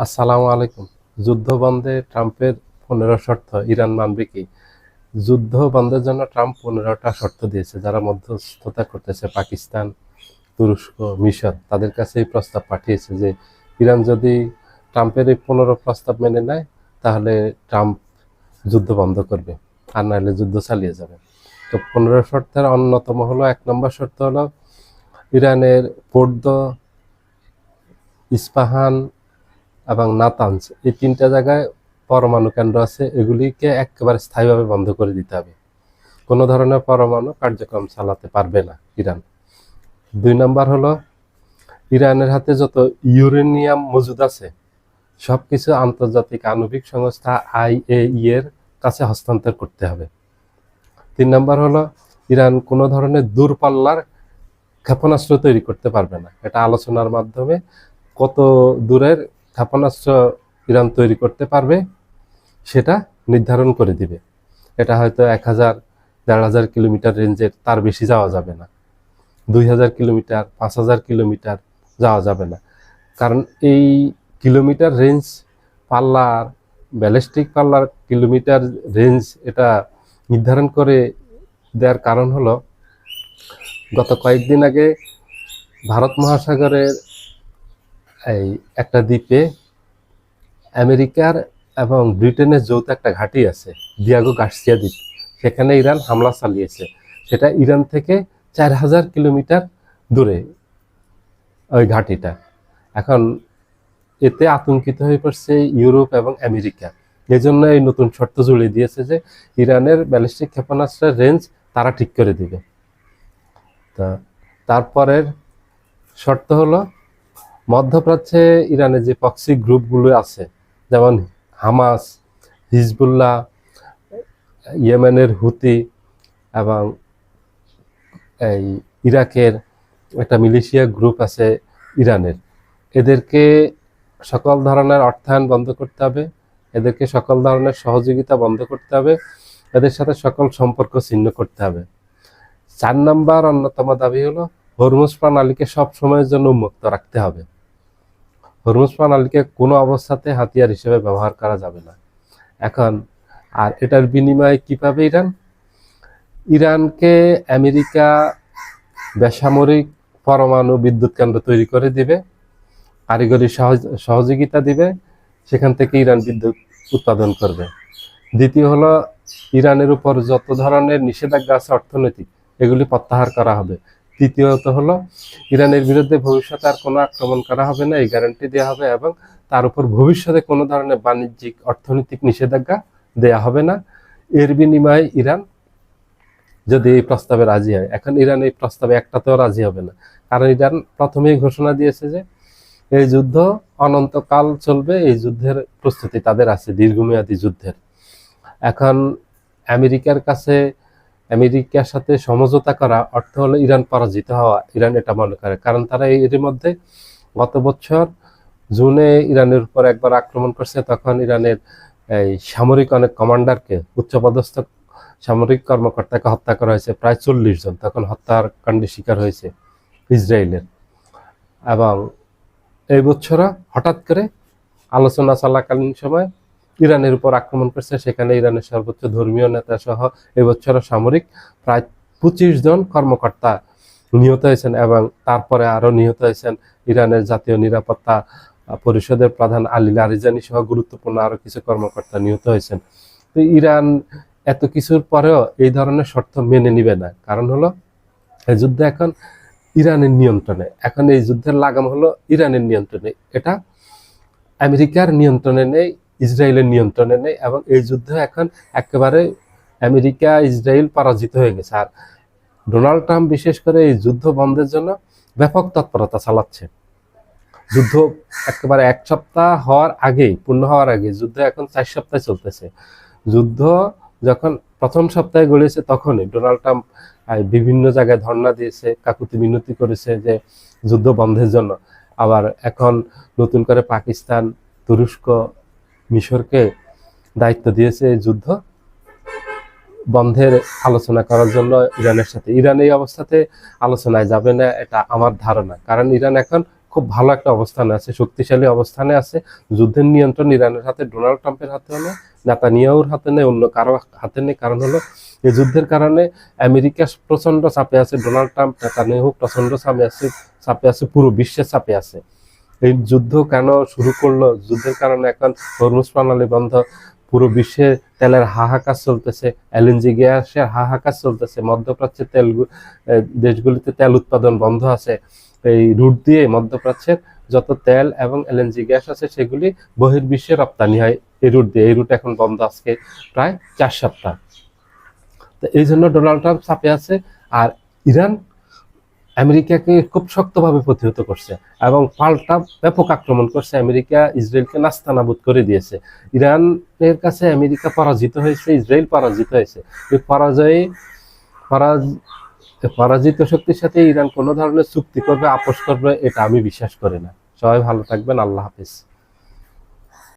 আসসালামু আলাইকুম। যুদ্ধ বন্ধে ট্রাম্পের 15 শর্ত ইরান মানবে কি? যুদ্ধ বন্ধের জন্য ট্রাম্প 15টা শর্ত দিয়েছে, যারা মধ্যস্থতা করতেছে পাকিস্তান, তুরস্ক, মিশর। তাদের কাছে এই প্রস্তাব পাঠিয়েছে যে ইরান যদি ট্রাম্পের এই 15 প্রস্তাব মেনে নেয় তাহলে ট্রাম্প যুদ্ধ বন্ধ করবে, আর নাহলে যুদ্ধ চালিয়ে যাবে। তো 15 শর্তের অন্যতম হলো, 1 নম্বর শর্ত হলো ইরানের পোর্দো, ইস্পাহান এবং নাতানজ, এই 3টা জায়গায় পরমাণু কেন্দ্র আছে, এগুলিকে একেবারে স্থায়ীভাবে বন্ধ করে দিতে হবে। কোনো ধরনের পরমাণু কার্যক্রম চালাতে পারবে না ইরান। 2 নম্বর হলো ইরানের হাতে যত ইউরেনিয়াম মজুদ আছে সবকিছু আন্তর্জাতিক আণবিক সংস্থা IAEA এর কাছে হস্তান্তর করতে হবে। 3 নম্বর হলো ইরান কোনো ধরনের দূরপাল্লার ক্ষেপণাস্ত্র তৈরি করতে পারবে না। এটা আলোচনার মাধ্যমে কত দূরের ক্ষেপণাস্ত্র ইরান তৈরি করতে পারবে সেটা নির্ধারণ করে দিবে। এটা হয়তো 1000-1500 কিলোমিটার রেঞ্জের, তার বেশি যাওয়া যাবে না। 2000 কিলোমিটার, 5000 কিলোমিটার যাওয়া যাবে না। কারণ এই কিলোমিটার রেঞ্জ পাল্লার, ব্যালিস্টিক পাল্লার কিলোমিটার রেঞ্জ এটা নির্ধারণ করে দেওয়ার কারণ হলো, গত কয়েকদিন আগে ভারত মহাসাগরের এই একটা দ্বীপে আমেরিকার এবং ব্রিটেনের যৌথ একটা ঘাঁটি আছে, দিয়াগো গার্সিয়া দ্বীপ। সেখানে ইরান হামলা চালিয়েছে। সেটা ইরান থেকে 4000 কিলোমিটার দূরে ওই ঘাঁটিটা। এখন এতে আতঙ্কিত হয়ে পড়ছে ইউরোপ এবং আমেরিকা। এই জন্য এই নতুন শর্ত জুড়ে দিয়েছে যে ইরানের ব্যালিস্টিক ক্ষেপণাস্ত্রের রেঞ্জ তারা ঠিক করে দিবে। তা তারপরের শর্ত হলো, মধ্যপ্রাচ্যে ইরানের যে প্রক্সি গ্রুপগুলো আছে, যেমন হামাস, হিজবুল্লাহ, ইয়েমেনের হুতি এবং এই ইরাকের একটা মিলিশিয়া গ্রুপ আছে ইরানের, এদেরকে সকল ধরনের অর্থায়ন বন্ধ করতে হবে, এদেরকে সকল ধরনের সহযোগিতা বন্ধ করতে হবে, এদের সাথে সকল সম্পর্ক ছিন্ন করতে হবে। 4 নম্বর অন্যতম দাবি হলো হরমুজ প্রণালীকে সব সময়ের জন্য উন্মুক্ত রাখতে হবে। হরমুজ প্রণালীকে কোনো অবস্থাতে হাতিয়ার হিসেবে ব্যবহার করা যাবে না। এখন আর এটার বিনিময়ে কি পাবে ইরান? ইরানকে আমেরিকা বেসামরিক পরমাণু বিদ্যুৎ কেন্দ্র তৈরি করে দিবে, কারিগরি সহযোগিতা দিবে, সেখান থেকে ইরান বিদ্যুৎ উৎপাদন করবে। দ্বিতীয় হলো, ইরানের উপর যত ধরনের নিষেধাজ্ঞা আছে অর্থনৈতিক, এগুলি প্রত্যাহার করা হবে। তৃতীয়ত হলো, ইরানের বিরুদ্ধে ভবিষ্যতে আর কোনো আক্রমণ করা হবে না, এই গ্যারান্টি দেওয়া হবে, এবং তার উপর ভবিষ্যতে কোনো ধরনের বাণিজ্যিক অর্থনৈতিক নিষেধাজ্ঞা দেয়া হবে না। এর বিনিময়ে ইরান যদি এই প্রস্তাবে রাজি হয়, এখন ইরান এই প্রস্তাবে একটাতেও রাজি হবে না, কারণ ইরান প্রথমেই ঘোষণা দিয়েছে যে এই যুদ্ধ অনন্তকাল চলবে, এই যুদ্ধের প্রস্তুতি তাদের আছে, দীর্ঘমেয়াদী যুদ্ধের। এখন আমেরিকার সাথে সমঝোতা করা অর্থ হলো ইরান পরাজিত হওয়া, ইরান এটা মনে করে। কারণ তারা এর মধ্যে গত বছর জুনে ইরানের উপর একবার আক্রমণ করছে, তখন ইরানের এই সামরিক অনেক কমান্ডারকে, উচ্চপদস্থ সামরিক কর্মকর্তাকে হত্যা করা হয়েছে, প্রায় 40 জন তখন হত্যাকাণ্ডের শিকার হয়েছে ইসরায়েলের। এবং এই বছর হঠাৎ করে আলোচনা চলাকালীন সময় ইরানের উপর আক্রমণ করছে, সেখানে ইরানের সর্বোচ্চ ধর্মীয় নেতা সহ এবছর সামরিক প্রায় 25 জন কর্মকর্তা নিহত হয়েছেন, এবং তারপরে আরো নিহত হয়েছেন ইরানের জাতীয় নিরাপত্তা পরিষদের প্রধান আলী লারিজানি সহ গুরুত্বপূর্ণ আরো কিছু কর্মকর্তা নিহত হয়েছেন। তো ইরান এত কিছুর পরেও এই ধরনের শর্ত মেনে নিবে না, কারণ হলো এই যুদ্ধ এখন ইরানের নিয়ন্ত্রণে। এখন এই যুদ্ধের লাগাম হলো ইরানের নিয়ন্ত্রণে, এটা আমেরিকার নিয়ন্ত্রণে নেই, ইসরায়েলের নিয়ন্ত্রণে নেই, এবং এই যুদ্ধ এখন একেবারে আমেরিকা ইসরায়েল পরাজিত হয়ে গেছে। আর ডোনাল্ড ট্রাম্প বিশেষ করে এই যুদ্ধ বন্ধের জন্য ব্যাপক তৎপরতা চালাচ্ছে। যুদ্ধ একেবারে 1 সপ্তাহ হওয়ার আগেই, পূর্ণ হওয়ার আগে, যুদ্ধ এখন 4 সপ্তাহ চলতেছে। যুদ্ধ যখন প্রথম সপ্তাহে গড়িয়েছে তখনই ডোনাল্ড ট্রাম্প বিভিন্ন জায়গায় ধর্ণা দিয়েছে, কাকুতি মিনতি করেছে যে যুদ্ধ বন্ধের জন্য। আবার এখন নতুন করে পাকিস্তান, তুরস্ক, মিশরকে দায়িত্ব দিয়েছে এই যুদ্ধ বন্ধের আলোচনা করার জন্য ইরানের সাথে। ইরান এই অবস্থাতে আলোচনায় যাবে না, এটা আমার ধারণা, কারণ ইরান এখন খুব ভালো একটা অবস্থানে আছে, শক্তিশালী অবস্থানে আছে। যুদ্ধের নিয়ন্ত্রণ ইরানের হাতে, ডোনাল্ড ট্রাম্পের হাতে হলে, নেতানিয়াহুর হাতে নেই, অন্য কারো হাতে নেই। কারণ হলো এই যুদ্ধের কারণে আমেরিকা প্রচন্ড চাপে আছে, ডোনাল্ড ট্রাম্প, নেতানিয়াহু প্রচন্ড চাপে আছে, পুরো বিশ্বের চাপে আছে। এই যুদ্ধ কেন শুরু করলো? যুদ্ধের কারণে এখন হরমুজ প্রণালী বন্ধ, পুরো বিশ্বে তেলের হাহাকার চলতেছে, এলএনজি গ্যাসের হাহাকার চলতেছে, মধ্যপ্রাচ্যের দেশগুলিতে তেল উৎপাদন বন্ধ আছে। এই রুট দিয়ে মধ্যপ্রাচ্যের যত তেল এবং এলএনজি গ্যাস আছে সেগুলি বহির্বিশ্বে রপ্তানি হয় এই রুট দিয়ে। এই রুট এখন বন্ধ আজকে প্রায় 4 সপ্তাহ। তো এই জন্য ডোনাল্ড ট্রাম্প চাপে আছে। আর ইরান আমেরিকাকে খুব শক্তভাবে প্রতিহত করছে এবং পাল্টা ব্যাপক আক্রমণ করছে। আমেরিকা ইসরায়েলকে নাস্তানাবুদ করে দিয়েছে। ইরানের কাছে আমেরিকা পরাজিত হয়েছে, ইসরায়েল পরাজিত হয়েছে। এই পরাজিত শক্তির সাথে ইরান কোনো ধরনের চুক্তি করবে, আপোষ করবে, এটা আমি বিশ্বাস করি না। সবাই ভালো থাকবেন। আল্লাহ হাফেজ।